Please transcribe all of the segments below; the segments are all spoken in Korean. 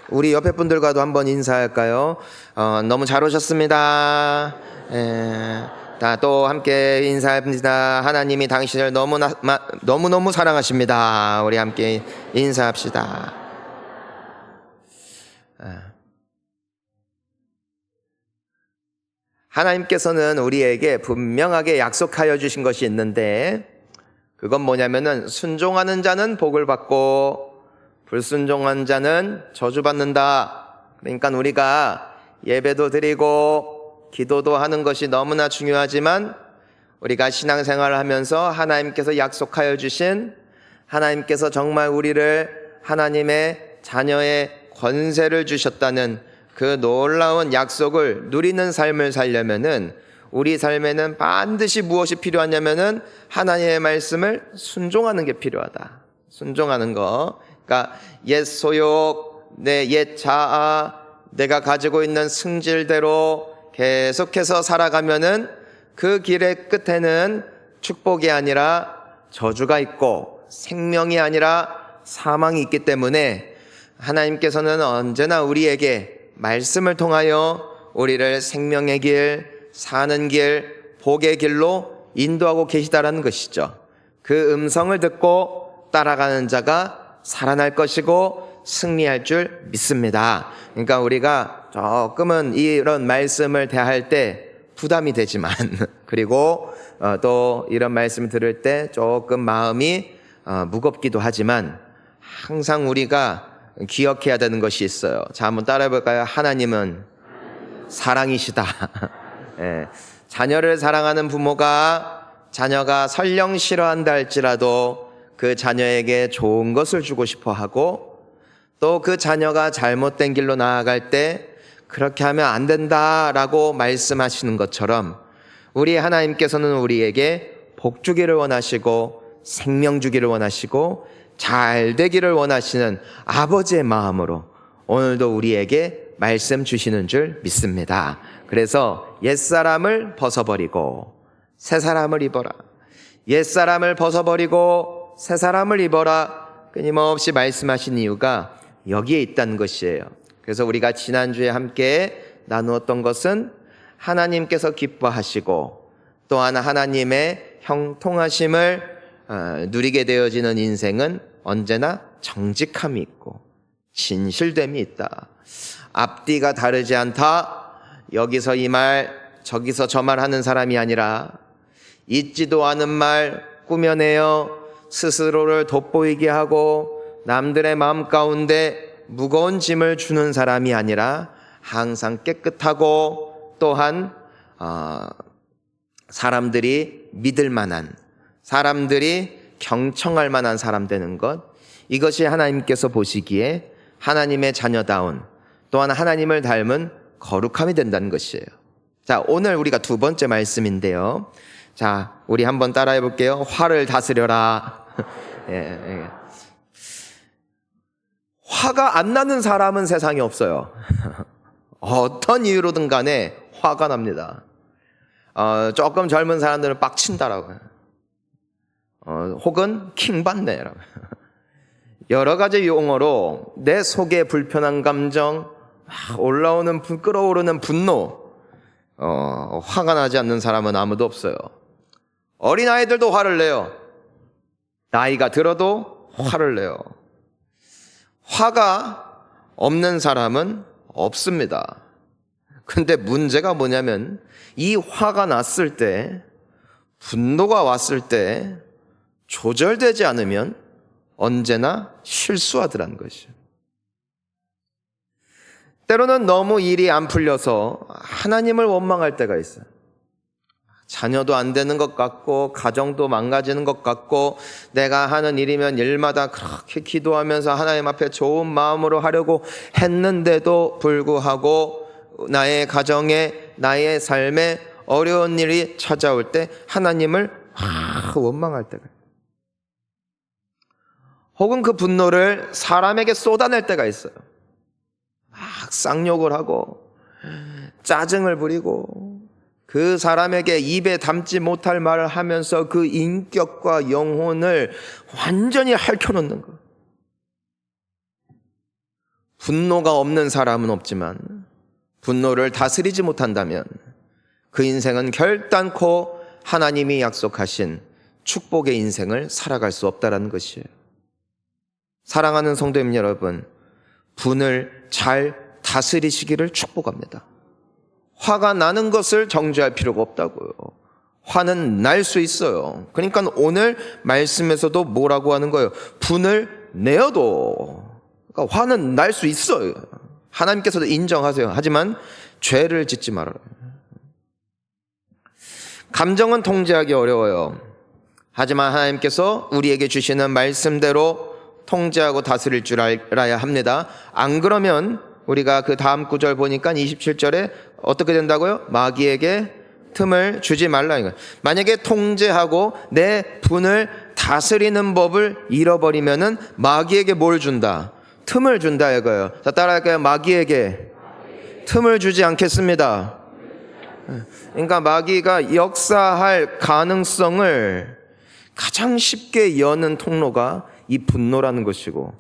우리 옆에 분들과도 한번 인사할까요? 너무 잘 오셨습니다. 또 함께 인사합니다. 하나님이 당신을 너무너무 사랑하십니다. 우리 함께 인사합시다. 하나님께서는 우리에게 분명하게 약속하여 주신 것이 있는데, 그건 뭐냐면은 순종하는 자는 복을 받고 불순종한 자는 저주받는다. 그러니까 우리가 예배도 드리고 기도도 하는 것이 너무나 중요하지만, 우리가 신앙생활을 하면서 하나님께서 약속하여 주신, 하나님께서 정말 우리를 하나님의 자녀의 권세를 주셨다는 그 놀라운 약속을 누리는 삶을 살려면은, 우리 삶에는 반드시 무엇이 필요하냐면은 하나님의 말씀을 순종하는 게 필요하다. 순종하는 거. 그러니까 옛 소욕, 내 옛 자아, 내가 가지고 있는 승질대로 계속해서 살아가면은 그 길의 끝에는 축복이 아니라 저주가 있고 생명이 아니라 사망이 있기 때문에, 하나님께서는 언제나 우리에게 말씀을 통하여 우리를 생명의 길, 사는 길, 복의 길로 인도하고 계시다라는 것이죠. 그 음성을 듣고 따라가는 자가 살아날 것이고 승리할 줄 믿습니다. 그러니까 우리가 조금은 이런 말씀을 대할 때 부담이 되지만 그리고 또 이런 말씀을 들을 때 조금 마음이 무겁기도 하지만, 항상 우리가 기억해야 되는 것이 있어요. 자, 한번 따라해 볼까요? 하나님은 사랑이시다. 예, 자녀를 사랑하는 부모가 자녀가 설령 싫어한다 할지라도 그 자녀에게 좋은 것을 주고 싶어 하고, 또 그 자녀가 잘못된 길로 나아갈 때 그렇게 하면 안 된다라고 말씀하시는 것처럼, 우리 하나님께서는 우리에게 복 주기를 원하시고 생명 주기를 원하시고 잘 되기를 원하시는 아버지의 마음으로 오늘도 우리에게 말씀 주시는 줄 믿습니다. 그래서 옛사람을 벗어버리고 새사람을 입어라. 옛사람을 벗어버리고 새사람을 입어라. 끊임없이 말씀하신 이유가 여기에 있다는 것이에요. 그래서 우리가 지난주에 함께 나누었던 것은, 하나님께서 기뻐하시고 또한 하나님의 형통하심을 누리게 되어지는 인생은 언제나 정직함이 있고 진실됨이 있다. 앞뒤가 다르지 않다. 여기서 이 말 저기서 저 말 하는 사람이 아니라, 있지도 않은 말 꾸며내어 스스로를 돋보이게 하고 남들의 마음 가운데 무거운 짐을 주는 사람이 아니라, 항상 깨끗하고 또한 사람들이 믿을 만한, 사람들이 경청할 만한 사람 되는 것, 이것이 하나님께서 보시기에 하나님의 자녀다운, 또한 하나님을 닮은 거룩함이 된다는 것이에요. 자, 오늘 우리가 두 번째 말씀인데요. 자, 우리 한번 따라해 볼게요. 화를 다스려라. 예. 화가 안 나는 사람은 세상에 없어요. 어떤 이유로든 간에 화가 납니다. 조금 젊은 사람들은 빡친다라고 해요. 혹은 킹받네라고. 여러 가지 용어로 내 속에 불편한 감정, 올라오는 끓어오르는 분노, 화가 나지 않는 사람은 아무도 없어요. 어린아이들도 화를 내요. 나이가 들어도 화를 내요. 화가 없는 사람은 없습니다. 근데 문제가 뭐냐면, 이 화가 났을 때, 분노가 왔을 때 조절되지 않으면 언제나 실수하더라는 것이죠. 때로는 너무 일이 안 풀려서 하나님을 원망할 때가 있어요. 자녀도 안 되는 것 같고 가정도 망가지는 것 같고, 내가 하는 일이면 일마다 그렇게 기도하면서 하나님 앞에 좋은 마음으로 하려고 했는데도 불구하고 나의 가정에, 나의 삶에 어려운 일이 찾아올 때 하나님을 원망할 때가 있어요. 혹은 그 분노를 사람에게 쏟아낼 때가 있어요. 막 쌍욕을 하고 짜증을 부리고 그 사람에게 입에 담지 못할 말을 하면서 그 인격과 영혼을 완전히 핥혀놓는 거. 분노가 없는 사람은 없지만 분노를 다스리지 못한다면 그 인생은 결단코 하나님이 약속하신 축복의 인생을 살아갈 수 없다는 것이에요. 사랑하는 성도님 여러분, 분을 잘 다스리시기를 축복합니다. 화가 나는 것을 정죄할 필요가 없다고요. 화는 날 수 있어요. 그러니까 오늘 말씀에서도 뭐라고 하는 거예요? 분을 내어도, 그러니까 화는 날 수 있어요. 하나님께서도 인정하세요. 하지만 죄를 짓지 말아요. 감정은 통제하기 어려워요. 하지만 하나님께서 우리에게 주시는 말씀대로 통제하고 다스릴 줄 알아야 합니다. 안 그러면 우리가 그 다음 구절 보니까 27절에 어떻게 된다고요? 마귀에게 틈을 주지 말라 이거예요. 만약에 통제하고 내 분을 다스리는 법을 잃어버리면은 마귀에게 뭘 준다? 틈을 준다 이거예요. 자, 따라할까요? 마귀에게 틈을 주지 않겠습니다. 그러니까 마귀가 역사할 가능성을 가장 쉽게 여는 통로가 이 분노라는 것이고,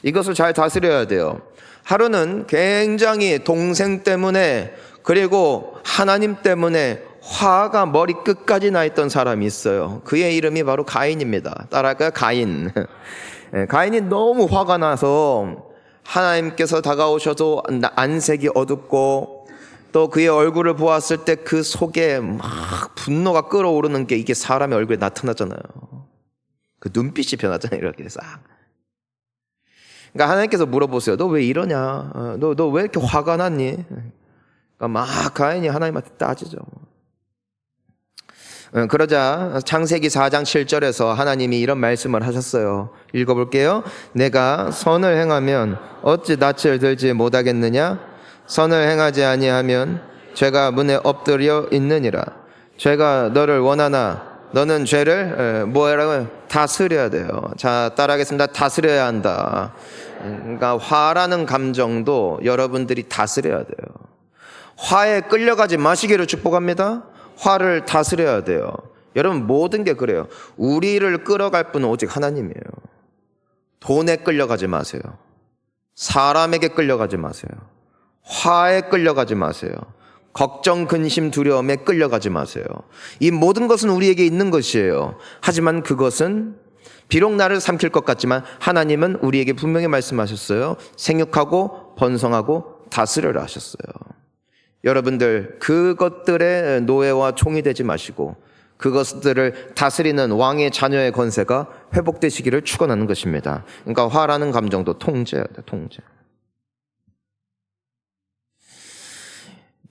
이것을 잘 다스려야 돼요. 하루는 굉장히 동생 때문에 그리고 하나님 때문에 화가 머리 끝까지 나 있던 사람이 있어요. 그의 이름이 바로 가인입니다. 따라할까요? 가인. 가인이 너무 화가 나서 하나님께서 다가오셔도 안색이 어둡고, 또 그의 얼굴을 보았을 때 그 속에 막 분노가 끓어오르는 게 이게 사람의 얼굴에 나타나잖아요. 그 눈빛이 변하잖아요. 이렇게 싹. 그러니까 하나님께서 물어보세요. 너 왜 이러냐? 너 왜 이렇게 화가 났니? 그러니까 막 가인이 하나님한테 따지죠. 그러자 창세기 4장 7절에서 하나님이 이런 말씀을 하셨어요. 읽어볼게요. 내가 선을 행하면 어찌 낯을 들지 못하겠느냐? 선을 행하지 아니하면 죄가 문에 엎드려 있느니라. 죄가 너를 원하나 너는 죄를 뭐라고요? 다스려야 돼요. 자, 따라하겠습니다. 다스려야 한다. 그러니까 화라는 감정도 여러분들이 다스려야 돼요. 화에 끌려가지 마시기를 축복합니다. 화를 다스려야 돼요. 여러분, 모든 게 그래요. 우리를 끌어갈 분은 오직 하나님이에요. 돈에 끌려가지 마세요. 사람에게 끌려가지 마세요. 화에 끌려가지 마세요. 걱정, 근심, 두려움에 끌려가지 마세요. 이 모든 것은 우리에게 있는 것이에요. 하지만 그것은 비록 나를 삼킬 것 같지만 하나님은 우리에게 분명히 말씀하셨어요. 생육하고 번성하고 다스려라 하셨어요. 여러분들, 그것들의 노예와 종이 되지 마시고 그것들을 다스리는 왕의 자녀의 권세가 회복되시기를 축원하는 것입니다. 그러니까 화라는 감정도 통제해야 돼, 통제.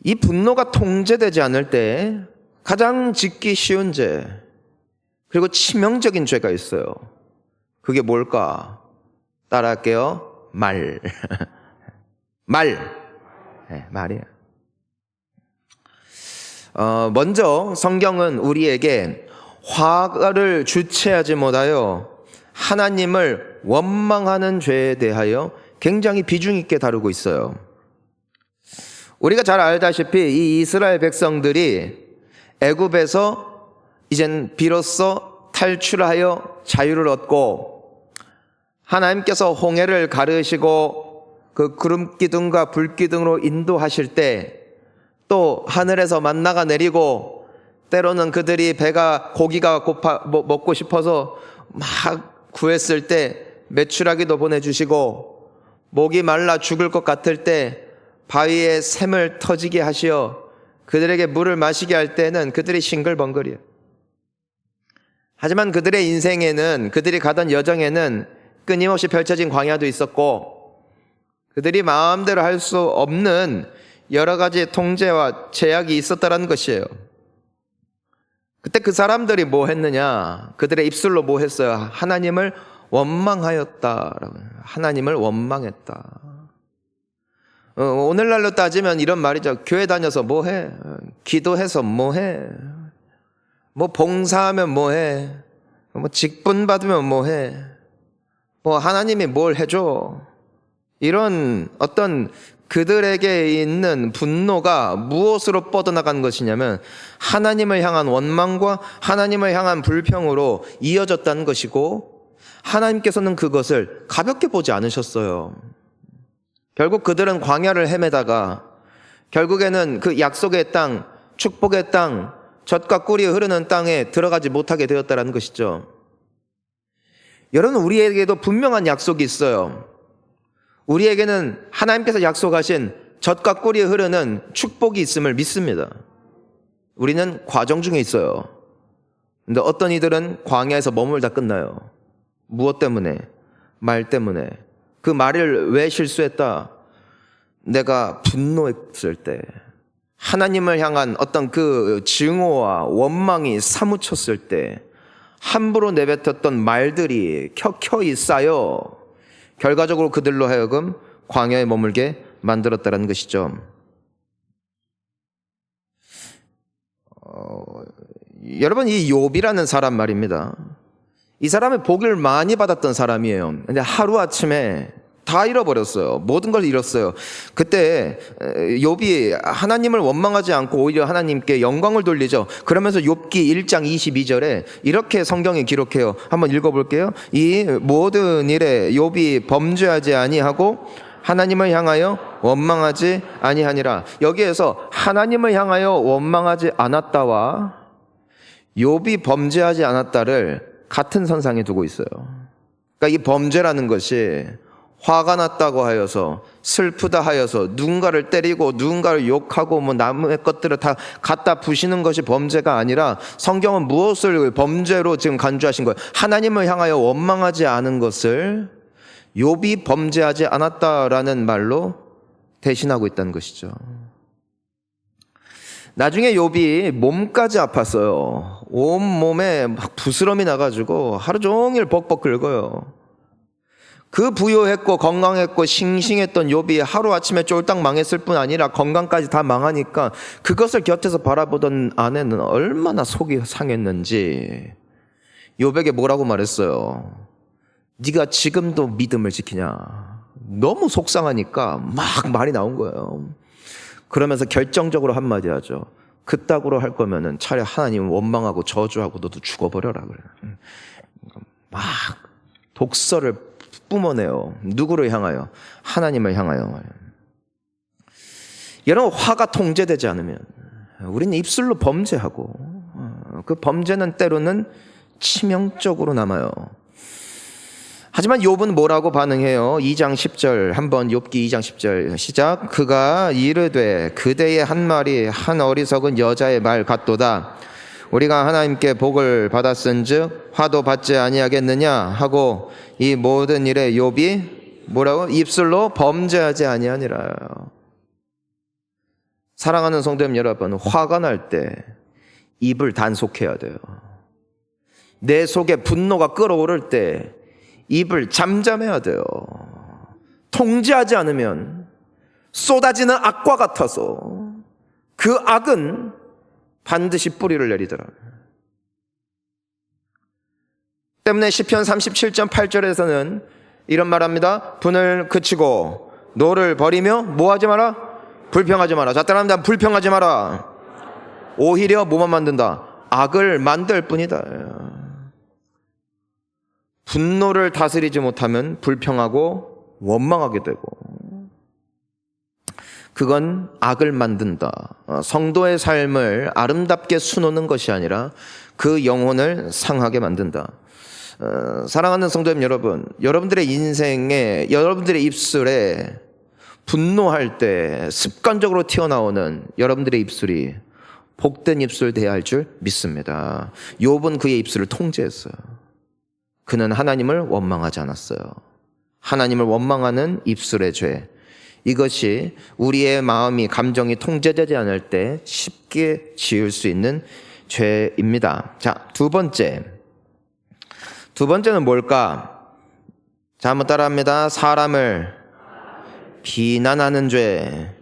이 분노가 통제되지 않을 때 가장 짓기 쉬운 죄, 그리고 치명적인 죄가 있어요. 그게 뭘까? 따라할게요. 말. 말이에요. 먼저 성경은 우리에게 화를 주체하지 못하여 하나님을 원망하는 죄에 대하여 굉장히 비중 있게 다루고 있어요. 우리가 잘 알다시피 이 이스라엘 백성들이 애굽에서 이젠 비로소 탈출하여 자유를 얻고 하나님께서 홍해를 가르시고 그 구름기둥과 불기둥으로 인도하실 때 또 하늘에서 만나가 내리고 때로는 그들이 고기가 먹고 싶어서 막 구했을 때 메추라기도 보내주시고 목이 말라 죽을 것 같을 때 바위에 샘을 터지게 하시어 그들에게 물을 마시게 할 때는 그들이 싱글벙글이에요. 하지만 그들의 인생에는, 그들이 가던 여정에는 끊임없이 펼쳐진 광야도 있었고 그들이 마음대로 할 수 없는 여러 가지 통제와 제약이 있었다는 것이에요. 그때 그 사람들이 뭐 했느냐? 그들의 입술로 뭐 했어요? 하나님을 원망하였다. 하나님을 원망했다. 오늘날로 따지면 이런 말이죠. 교회 다녀서 뭐 해? 기도해서 뭐 해? 뭐 봉사하면 뭐 해? 뭐 직분 받으면 뭐 해? 뭐 하나님이 뭘 해줘? 이런 어떤 그들에게 있는 분노가 무엇으로 뻗어나간 것이냐면 하나님을 향한 원망과 하나님을 향한 불평으로 이어졌다는 것이고, 하나님께서는 그것을 가볍게 보지 않으셨어요. 결국 그들은 광야를 헤매다가 결국에는 그 약속의 땅, 축복의 땅, 젖과 꿀이 흐르는 땅에 들어가지 못하게 되었다는 것이죠. 여러분, 우리에게도 분명한 약속이 있어요. 우리에게는 하나님께서 약속하신 젖과 꿀이 흐르는 축복이 있음을 믿습니다. 우리는 과정 중에 있어요. 근데 어떤 이들은 광야에서 머물다 끝나요. 무엇 때문에? 말 때문에. 그 말을 왜 실수했다? 내가 분노했을 때, 하나님을 향한 어떤 그 증오와 원망이 사무쳤을 때 함부로 내뱉었던 말들이 켜켜이 쌓여 결과적으로 그들로 하여금 광야에 머물게 만들었다는 것이죠. 여러분, 이 욥이라는 사람 말입니다. 이 사람이 복을 많이 받았던 사람이에요. 근데 하루아침에 다 잃어버렸어요. 모든 걸 잃었어요. 그때 욥이 하나님을 원망하지 않고 오히려 하나님께 영광을 돌리죠. 그러면서 욥기 1장 22절에 이렇게 성경이 기록해요. 한번 읽어볼게요. 이 모든 일에 욥이 범죄하지 아니하고 하나님을 향하여 원망하지 아니하니라. 여기에서 하나님을 향하여 원망하지 않았다와 욥이 범죄하지 않았다를 같은 선상에 두고 있어요. 그러니까 이 범죄라는 것이 화가 났다고 하여서, 슬프다 하여서 누군가를 때리고 누군가를 욕하고 뭐 남의 것들을 다 갖다 부시는 것이 범죄가 아니라, 성경은 무엇을 범죄로 지금 간주하신 거예요? 하나님을 향하여 원망하지 않은 것을 욥이 범죄하지 않았다라는 말로 대신하고 있다는 것이죠. 나중에 욥이 몸까지 아팠어요. 온 몸에 막 부스럼이 나가지고 하루 종일 벅벅 긁어요. 그 부유했고 건강했고 싱싱했던 욥이 하루아침에 쫄딱 망했을 뿐 아니라 건강까지 다 망하니까 그것을 곁에서 바라보던 아내는 얼마나 속이 상했는지 욥에게 뭐라고 말했어요? 네가 지금도 믿음을 지키냐? 너무 속상하니까 막 말이 나온 거예요. 그러면서 결정적으로 한마디 하죠. 그따구로 할 거면은 차라리 하나님 원망하고 저주하고 너도 죽어버려라 그래. 막 독설을 뿜어내요. 누구를 향하여? 하나님을 향하여. 여러분, 화가 통제되지 않으면 우리는 입술로 범죄하고 그 범죄는 때로는 치명적으로 남아요. 하지만 욥은 뭐라고 반응해요? 2장 10절 한번 욥기 2장 10절 시작. 그가 이르되 그대의 한 말이 한 어리석은 여자의 말 같도다. 우리가 하나님께 복을 받았은즉 화도 받지 아니하겠느냐 하고 이 모든 일에 욥이 뭐라고? 입술로 범죄하지 아니하니라. 사랑하는 성도님 여러분, 화가 날 때 입을 단속해야 돼요. 내 속에 분노가 끓어오를 때 입을 잠잠해야 돼요. 통제하지 않으면 쏟아지는 악과 같아서 그 악은 반드시 뿌리를 내리더라. 때문에 시편 37편 8절에서는 이런 말합니다. 분을 그치고 노를 버리며 뭐하지 마라? 불평하지 마라. 자, 따라합니다. 불평하지 마라. 오히려 뭐만 만든다? 악을 만들 뿐이다. 분노를 다스리지 못하면 불평하고 원망하게 되고 그건 악을 만든다. 성도의 삶을 아름답게 수놓는 것이 아니라 그 영혼을 상하게 만든다. 사랑하는 성도님 여러분, 여러분들의 인생에, 여러분들의 입술에 분노할 때 습관적으로 튀어나오는 여러분들의 입술이 복된 입술 돼야 할 줄 믿습니다. 욥은 그의 입술을 통제했어요. 그는 하나님을 원망하지 않았어요. 하나님을 원망하는 입술의 죄, 이것이 우리의 마음이, 감정이 통제되지 않을 때 쉽게 지을 수 있는 죄입니다. 자, 두 번째는 뭘까? 자, 한번 따라합니다. 사람을 비난하는 죄.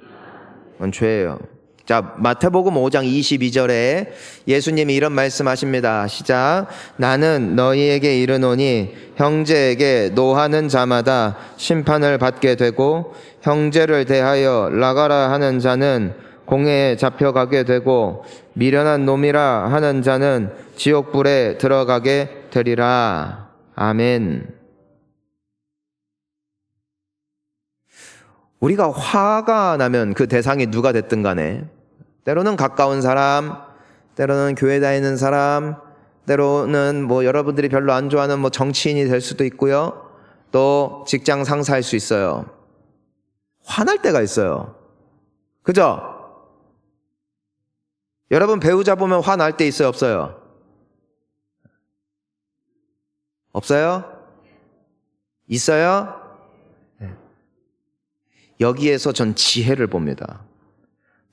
그건 죄예요. 자, 마태복음 5장 22절에 예수님이 이런 말씀하십니다. 시작. 나는 너희에게 이르노니 형제에게 노하는 자마다 심판을 받게 되고 형제를 대하여 나가라 하는 자는 공회에 잡혀가게 되고 미련한 놈이라 하는 자는 지옥불에 들어가게 되리라. 아멘. 우리가 화가 나면 그 대상이 누가 됐든 간에 때로는 가까운 사람, 때로는 교회 다니는 사람, 때로는 여러분들이 별로 안 좋아하는 정치인이 될 수도 있고요. 또 직장 상사일 수 있어요. 화날 때가 있어요. 그죠? 여러분 배우자 보면 화날 때 있어요, 없어요? 없어요? 있어요? 여기에서 전 지혜를 봅니다.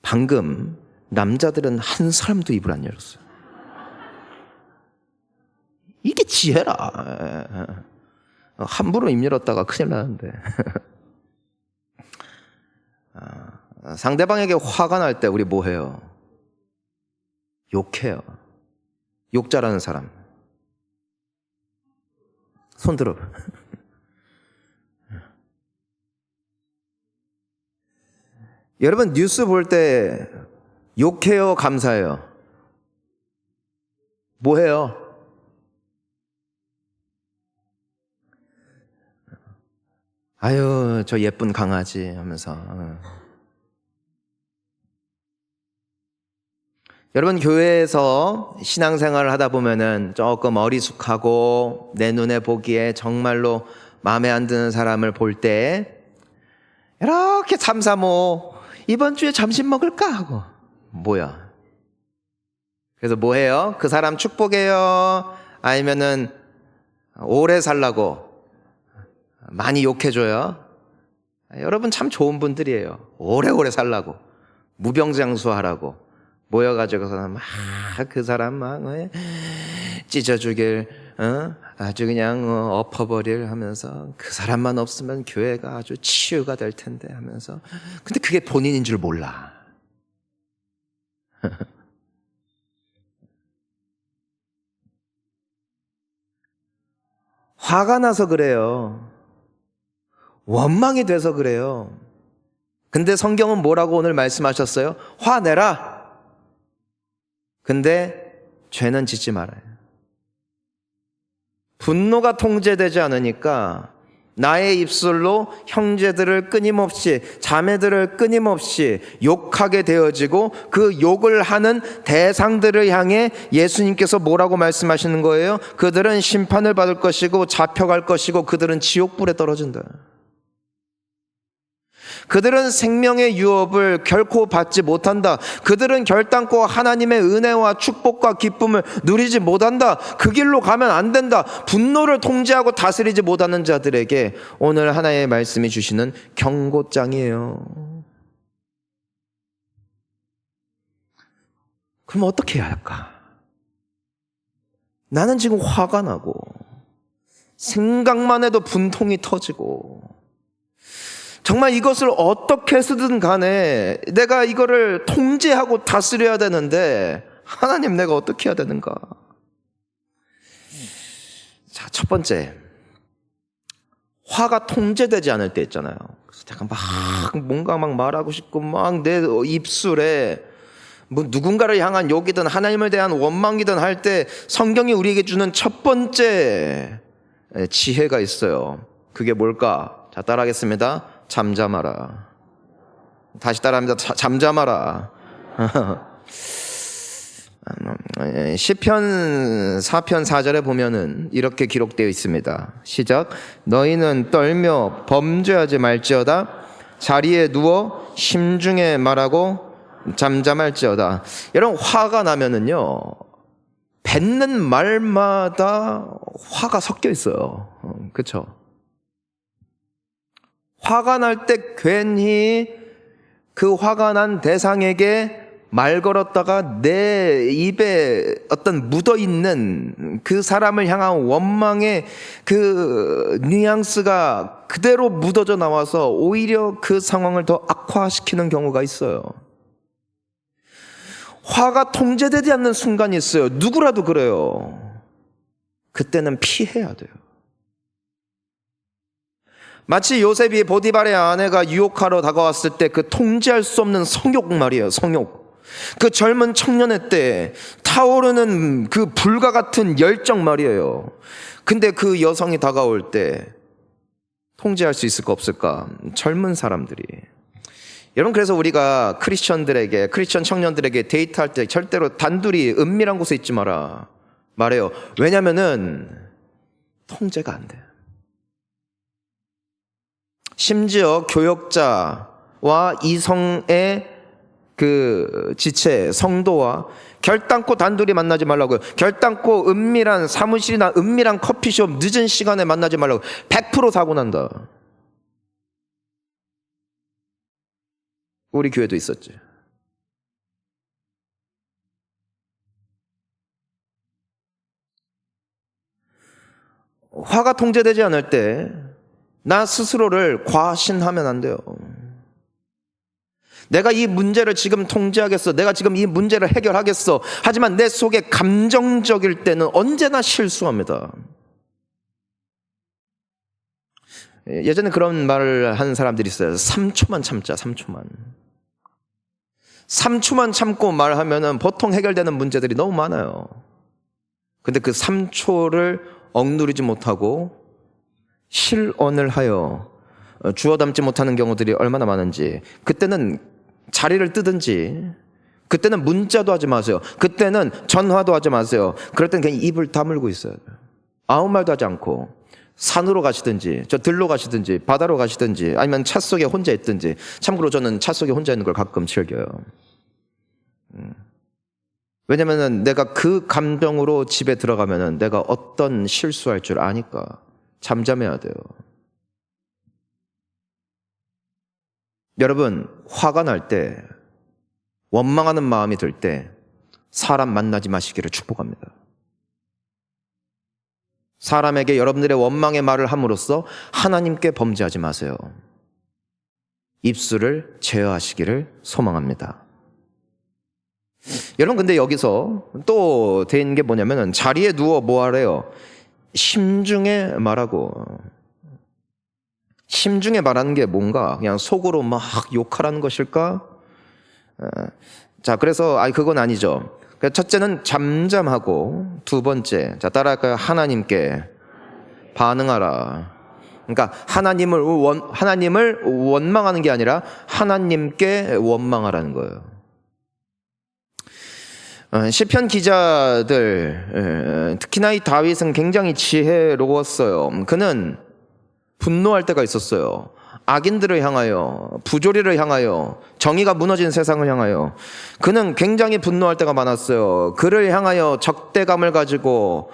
방금 남자들은 한 사람도 입을 안 열었어요. 이게 지혜라. 함부로 입 열었다가 큰일 나는데. 상대방에게 화가 날 때 우리 뭐 해요? 욕해요. 욕 잘하는 사람. 손 들어. 여러분 뉴스 볼 때 욕해요, 감사해요? 뭐 해요? 아유, 저 예쁜 강아지 하면서. 여러분 교회에서 신앙생활을 하다 보면은 조금 어리숙하고 내 눈에 보기에 정말로 마음에 안 드는 사람을 볼 때 이렇게 삼삼오 이번 주에 점심 먹을까 하고 뭐야? 그래서 뭐 해요? 그 사람 축복해요? 아니면은 오래 살라고 많이 욕해줘요? 여러분 참 좋은 분들이에요. 오래오래 살라고 무병장수하라고 모여가지고서 막 그 사람 막 찢어주길 아주 그냥 엎어버릴 하면서 그 사람만 없으면 교회가 아주 치유가 될 텐데 하면서 근데 그게 본인인 줄 몰라. 화가 나서 그래요. 원망이 돼서 그래요. 근데 성경은 뭐라고 오늘 말씀하셨어요? 화내라. 근데 죄는 짓지 말아요. 분노가 통제되지 않으니까 나의 입술로 형제들을 끊임없이 자매들을 끊임없이 욕하게 되어지고 그 욕을 하는 대상들을 향해 예수님께서 뭐라고 말씀하시는 거예요? 그들은 심판을 받을 것이고 잡혀갈 것이고 그들은 지옥불에 떨어진다. 그들은 생명의 유업을 결코 받지 못한다. 그들은 결단코 하나님의 은혜와 축복과 기쁨을 누리지 못한다. 그 길로 가면 안 된다. 분노를 통제하고 다스리지 못하는 자들에게 오늘 하나님의 말씀이 주시는 경고장이에요. 그럼 어떻게 해야 할까? 나는 지금 화가 나고 생각만 해도 분통이 터지고 정말 이것을 어떻게 해서든 간에 내가 이거를 통제하고 다스려야 되는데 하나님 내가 어떻게 해야 되는가? 자, 첫 번째 화가 통제되지 않을 때 있잖아요. 그래서 제가 뭔가 말하고 싶고 막 내 입술에 누군가를 향한 욕이든 하나님을 대한 원망이든 할 때 성경이 우리에게 주는 첫 번째 지혜가 있어요. 그게 뭘까? 자, 따라하겠습니다. 잠잠하라. 다시 따라합니다. 잠잠하라. 시편 4편 4절에 보면은 이렇게 기록되어 있습니다. 시작. 너희는 떨며 범죄하지 말지어다. 자리에 누워 심중에 말하고 잠잠할지어다. 여러분 화가 나면은요 뱉는 말마다 화가 섞여 있어요. 그렇죠? 화가 날 때 괜히 그 화가 난 대상에게 말 걸었다가 내 입에 어떤 묻어있는 그 사람을 향한 원망의 그 뉘앙스가 그대로 묻어져 나와서 오히려 그 상황을 더 악화시키는 경우가 있어요. 화가 통제되지 않는 순간이 있어요. 누구라도 그래요. 그때는 피해야 돼요. 마치 요셉이 보디발의 아내가 유혹하러 다가왔을 때 그 통제할 수 없는 성욕 말이에요. 성욕. 그 젊은 청년의 때 타오르는 그 불과 같은 열정 말이에요. 근데 그 여성이 다가올 때 통제할 수 있을까 없을까? 젊은 사람들이. 여러분, 그래서 우리가 크리스천 청년들에게 데이트할 때 절대로 단둘이 은밀한 곳에 있지 마라 말해요. 왜냐면은 통제가 안 돼. 심지어 교역자와 이성의 그 지체, 성도와 결단코 단둘이 만나지 말라고요. 결단코 은밀한 사무실이나 은밀한 커피숍 늦은 시간에 만나지 말라고. 100% 사고 난다. 우리 교회도 있었지. 화가 통제되지 않을 때 나 스스로를 과신하면 안 돼요. 내가 이 문제를 지금 통제하겠어. 내가 지금 이 문제를 해결하겠어. 하지만 내 속에 감정적일 때는 언제나 실수합니다. 예전에 그런 말을 한 사람들이 있어요. 3초만 참자, 3초만. 3초만 참고 말하면은 보통 해결되는 문제들이 너무 많아요. 근데 그 3초를 억누르지 못하고 실언을 하여 주워 담지 못하는 경우들이 얼마나 많은지. 그때는 자리를 뜨든지, 그때는 문자도 하지 마세요. 그때는 전화도 하지 마세요. 그럴 때는 그냥 입을 다물고 있어요. 아무 말도 하지 않고 산으로 가시든지 저 들로 가시든지 바다로 가시든지 아니면 차 속에 혼자 있든지. 참고로 저는 차 속에 혼자 있는 걸 가끔 즐겨요. 왜냐면은 내가 그 감정으로 집에 들어가면은 내가 어떤 실수할 줄 아니까 잠잠해야 돼요. 여러분, 화가 날 때, 원망하는 마음이 들 때 사람 만나지 마시기를 축복합니다. 사람에게 여러분들의 원망의 말을 함으로써 하나님께 범죄하지 마세요. 입술을 제어하시기를 소망합니다. 여러분, 근데 여기서 또 된 게 뭐냐면은 자리에 누워 뭐 하래요? 심중에 말하고. 심중에 말하는 게 뭔가? 그냥 속으로 막 욕하라는 것일까? 자, 그래서 그건 아니죠. 첫째는 잠잠하고, 두 번째, 자, 따라할까요? 하나님께 반응하라. 그러니까 하나님을 원망하는 게 아니라 하나님께 원망하라는 거예요. 시편 기자들, 특히나 이 다윗은 굉장히 지혜로웠어요. 그는 분노할 때가 있었어요. 악인들을 향하여, 부조리를 향하여, 정의가 무너진 세상을 향하여. 그는 굉장히 분노할 때가 많았어요. 그를 향하여 적대감을 가지고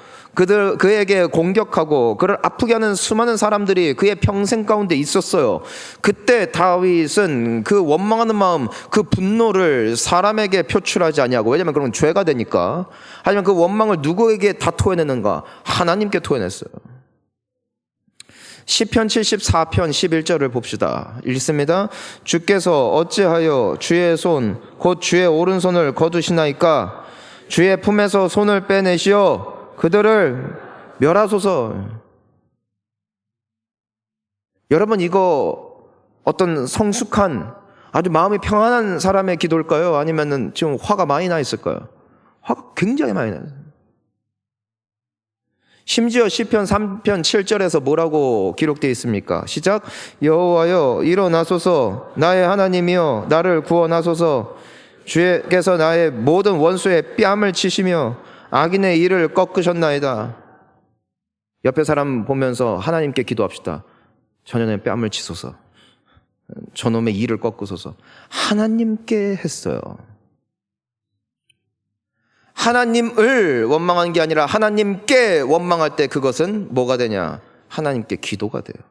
그에게 공격하고 그를 아프게 하는 수많은 사람들이 그의 평생 가운데 있었어요. 그때 다윗은 그 원망하는 마음, 그 분노를 사람에게 표출하지 아니하고, 왜냐하면 그건 죄가 되니까. 하지만 그 원망을 누구에게 다 토해내는가? 하나님께 토해냈어요. 시편 74편 11절을 봅시다. 읽습니다. 주께서 어찌하여 주의 손 곧 주의 오른손을 거두시나이까? 주의 품에서 손을 빼내시어 그들을 멸하소서. 여러분, 이거 어떤 성숙한 아주 마음이 평안한 사람의 기도일까요? 아니면은 지금 화가 많이 나 있을까요? 화가 굉장히 많이 나요. 심지어 시편 3편 7절에서 뭐라고 기록되어 있습니까? 시작. 여호와여 일어나소서, 나의 하나님이여 나를 구원하소서. 주께서 나의 모든 원수의 뺨을 치시며 악인의 일을 꺾으셨나이다. 옆에 사람 보면서 하나님께 기도합시다. 저년의 뺨을 치소서, 저놈의 일을 꺾으소서. 하나님께 했어요. 하나님을 원망하는 게 아니라 하나님께 원망할 때 그것은 뭐가 되냐? 하나님께 기도가 돼요.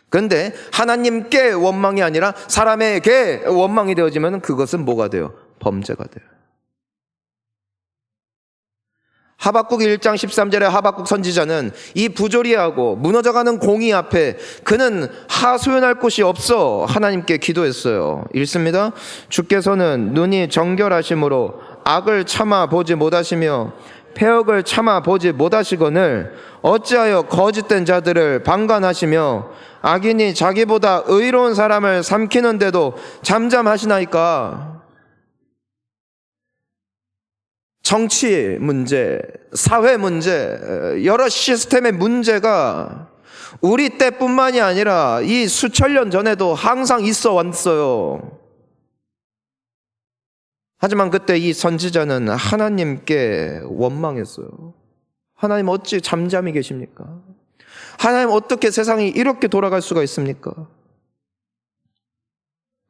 그런데 하나님께 원망이 아니라 사람에게 원망이 되어지면 그것은 뭐가 돼요? 범죄가 돼요. 하박국 1장 13절에 하박국 선지자는 이 부조리하고 무너져가는 공의 앞에 그는 하소연할 곳이 없어 하나님께 기도했어요. 읽습니다. 주께서는 눈이 정결하심으로 악을 참아 보지 못하시며 패역을 참아 보지 못하시거늘 어찌하여 거짓된 자들을 방관하시며 악인이 자기보다 의로운 사람을 삼키는데도 잠잠하시나이까? 정치 문제, 사회 문제, 여러 시스템의 문제가 우리 때뿐만이 아니라 이 수천 년 전에도 항상 있어 왔어요. 하지만 그때 이 선지자는 하나님께 원망했어요. 하나님 어찌 잠잠히 계십니까? 하나님 어떻게 세상이 이렇게 돌아갈 수가 있습니까?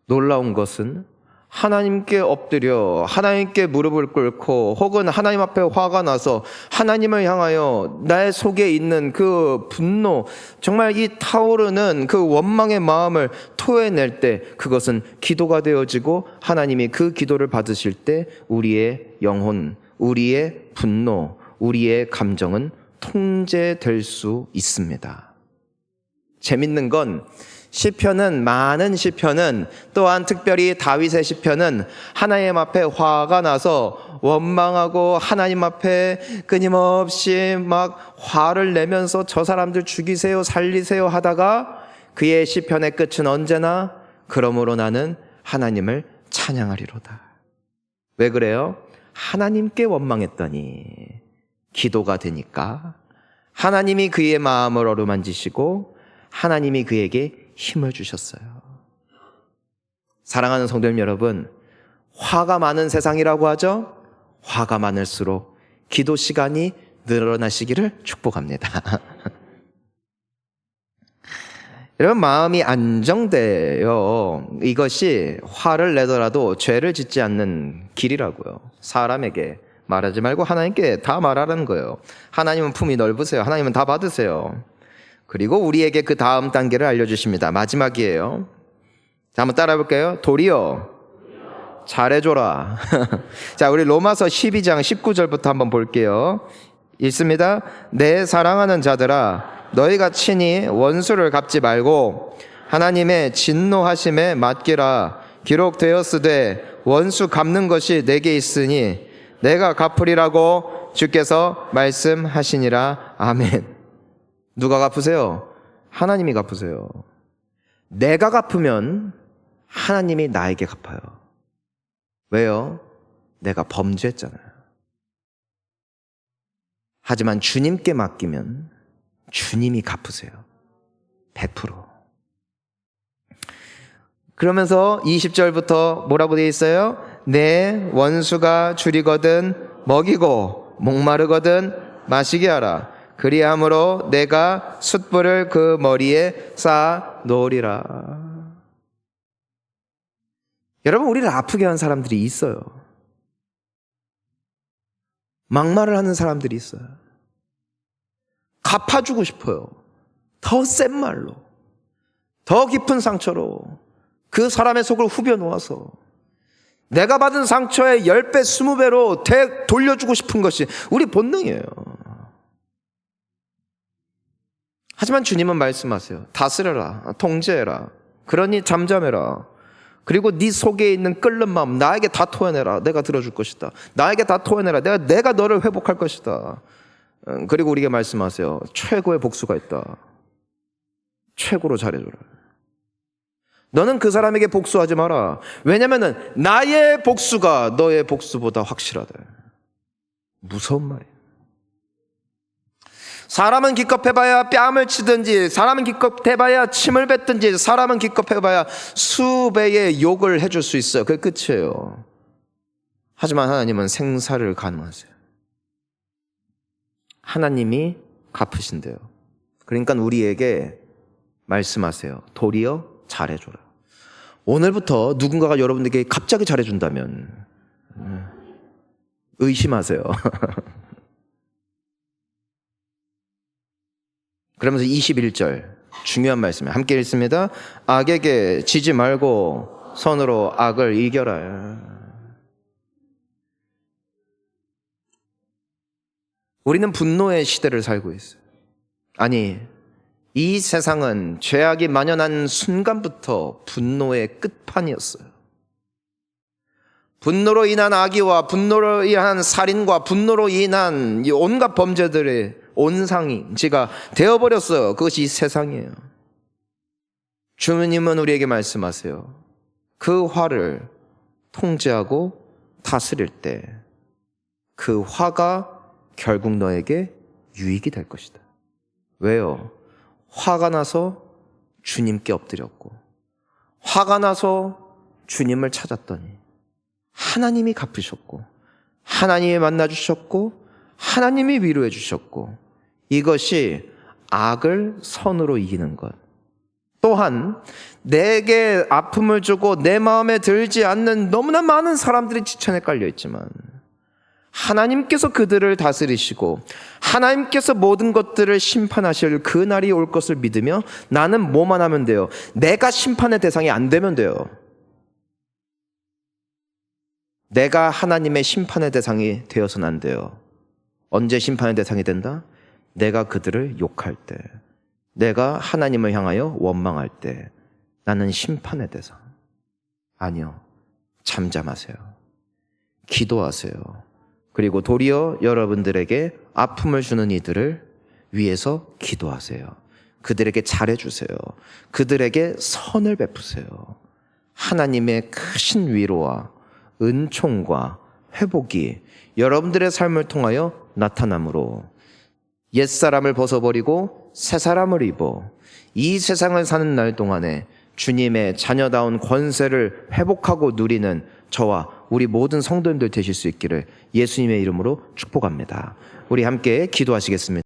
놀라운 것은 하나님께 엎드려 하나님께 무릎을 꿇고 혹은 하나님 앞에 화가 나서 하나님을 향하여 나의 속에 있는 그 분노, 정말 이 타오르는 그 원망의 마음을 토해낼 때 그것은 기도가 되어지고 하나님이 그 기도를 받으실 때 우리의 영혼, 우리의 분노, 우리의 감정은 통제될 수 있습니다. 재밌는 건 시편은, 많은 시편은, 또한 특별히 다윗의 시편은 하나님 앞에 화가 나서 원망하고 하나님 앞에 끊임없이 막 화를 내면서 저 사람들 죽이세요, 살리세요 하다가 그의 시편의 끝은 언제나 그러므로 나는 하나님을 찬양하리로다. 왜 그래요? 하나님께 원망했더니 기도가 되니까 하나님이 그의 마음을 어루만지시고 하나님이 그에게 힘을 주셨어요. 사랑하는 성도님 여러분, 화가 많은 세상이라고 하죠? 화가 많을수록 기도 시간이 늘어나시기를 축복합니다. 여러분, 마음이 안정돼요. 이것이 화를 내더라도 죄를 짓지 않는 길이라고요. 사람에게 말하지 말고 하나님께 다 말하라는 거예요. 하나님은 품이 넓으세요. 하나님은 다 받으세요. 그리고 우리에게 그 다음 단계를 알려주십니다. 마지막이에요. 자, 한번 따라 해볼까요? 도리어 잘해줘라. 자, 우리 로마서 12장 19절부터 한번 볼게요. 읽습니다. 내 사랑하는 자들아, 너희가 친히 원수를 갚지 말고 하나님의 진노하심에 맡기라. 기록되었으되 원수 갚는 것이 내게 있으니 내가 갚으리라고 주께서 말씀하시니라. 아멘. 누가 갚으세요? 하나님이 갚으세요. 내가 갚으면 하나님이 나에게 갚아요. 왜요? 내가 범죄했잖아요. 하지만 주님께 맡기면 주님이 갚으세요. 100%. 그러면서 20절부터 뭐라고 되어 있어요? 내 원수가 줄이거든 먹이고 목마르거든 마시게 하라. 그리함으로 내가 숯불을 그 머리에 쌓아 놓으리라. 여러분, 우리를 아프게 한 사람들이 있어요. 막말을 하는 사람들이 있어요. 갚아주고 싶어요. 더 센 말로, 더 깊은 상처로 그 사람의 속을 후벼 놓아서 내가 받은 상처의 10배, 20배로 돌려주고 싶은 것이 우리 본능이에요. 하지만 주님은 말씀하세요. 다스려라, 통제해라. 그러니 잠잠해라. 그리고 네 속에 있는 끓는 마음 나에게 다 토해내라. 내가 들어줄 것이다. 나에게 다 토해내라. 내가 너를 회복할 것이다. 그리고 우리에게 말씀하세요. 최고의 복수가 있다. 최고로 잘해줘라. 너는 그 사람에게 복수하지 마라. 왜냐면은 나의 복수가 너의 복수보다 확실하다. 무서운 말이에요. 사람은 기껏 해봐야 뺨을 치든지, 사람은 기껏 해봐야 침을 뱉든지, 사람은 기껏 해봐야 수배의 욕을 해줄 수 있어요. 그게 끝이에요. 하지만 하나님은 생사를 가능하세요. 하나님이 갚으신대요. 그러니까 우리에게 말씀하세요. 도리어 잘해줘라. 오늘부터 누군가가 여러분에게 갑자기 잘해준다면 의심하세요. 그러면서 21절 중요한 말씀이에요. 함께 읽습니다. 악에게 지지 말고 선으로 악을 이겨라. 우리는 분노의 시대를 살고 있어요. 아니, 이 세상은 죄악이 만연한 순간부터 분노의 끝판이었어요. 분노로 인한 악의와 분노로 인한 살인과 분노로 인한 이 온갖 범죄들의 온상이가 되어버렸어요. 그것이 이 세상이에요. 주님은 우리에게 말씀하세요. 그 화를 통제하고 다스릴 때 그 화가 결국 너에게 유익이 될 것이다. 왜요? 화가 나서 주님께 엎드렸고, 화가 나서 주님을 찾았더니 하나님이 갚으셨고, 하나님이 만나주셨고, 하나님이 위로해 주셨고, 이것이 악을 선으로 이기는 것. 또한 내게 아픔을 주고 내 마음에 들지 않는 너무나 많은 사람들이 지천에 깔려 있지만 하나님께서 그들을 다스리시고 하나님께서 모든 것들을 심판하실 그 날이 올 것을 믿으며 나는 뭐만 하면 돼요? 내가 심판의 대상이 안 되면 돼요. 내가 하나님의 심판의 대상이 되어서는 안 돼요. 언제 심판의 대상이 된다? 내가 그들을 욕할 때, 내가 하나님을 향하여 원망할 때 나는 심판의 대상. 아니요. 잠잠하세요. 기도하세요. 그리고 도리어 여러분들에게 아픔을 주는 이들을 위해서 기도하세요. 그들에게 잘해주세요. 그들에게 선을 베푸세요. 하나님의 크신 위로와 은총과 회복이 여러분들의 삶을 통하여 나타나므로 옛사람을 벗어버리고 새사람을 입어 이 세상을 사는 날 동안에 주님의 자녀다운 권세를 회복하고 누리는 저와 우리 모든 성도님들 되실 수 있기를 예수님의 이름으로 축복합니다. 우리 함께 기도하시겠습니다.